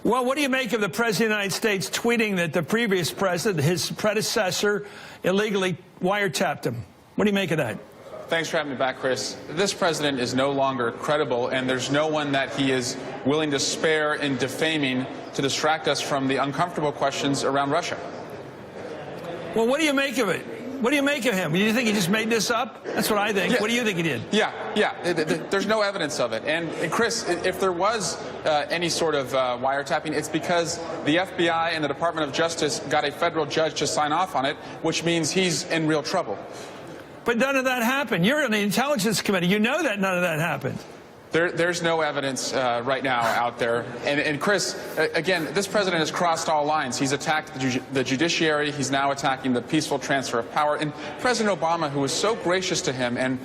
Well, what do you make of the President of the United States tweeting that the previous president, his predecessor, illegally wiretapped him? What do you make of that? Thanks for having me back, Chris. This president is no longer credible, and there's no one that he is willing to spare in defaming to distract us from the uncomfortable questions around Russia. Well, what do you make of it? What do you make of him? Do you think he just made this up? That's what I think. Yeah. What do you think he did? Yeah. There's no evidence of it. And Chris, if there was any sort of wiretapping, it's because the FBI and the Department of Justice got a federal judge to sign off on it, which means he's in real trouble. But none of that happened. You're on the Intelligence Committee. You know that none of that happened. There's no evidence right now out there. And Chris, again, this president has crossed all lines. He's attacked the judiciary. He's now attacking the peaceful transfer of power. And President Obama, who was so gracious to him and,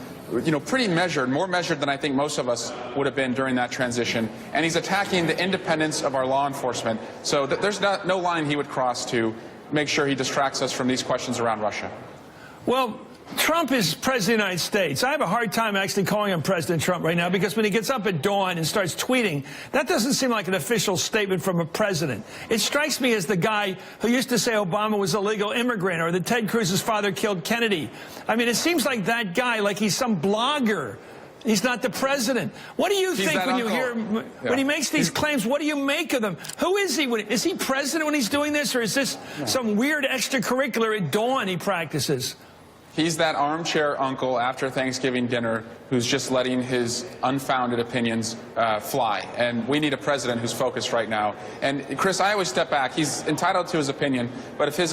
pretty measured, more measured than I think most of us would have been during that transition. And he's attacking the independence of our law enforcement. So there's no line he would cross to make sure he distracts us from these questions around Russia. Well, Trump is president of the United States. I have a hard time actually calling him President Trump right now because when he gets up at dawn and starts tweeting, that doesn't seem like an official statement from a president. It strikes me as the guy who used to say Obama was a legal immigrant or that Ted Cruz's father killed Kennedy. I mean, it seems like that guy, like he's some blogger. He's not the president. What do you think when you hear him, when he makes these claims? What do you make of them? Who is he? Is he president when he's doing this, or is this some weird extracurricular at dawn he practices? He's that armchair uncle after Thanksgiving dinner who's just letting his unfounded opinions fly. And we need a president who's focused right now. And, Chris, I always step back. He's entitled to his opinion, but if his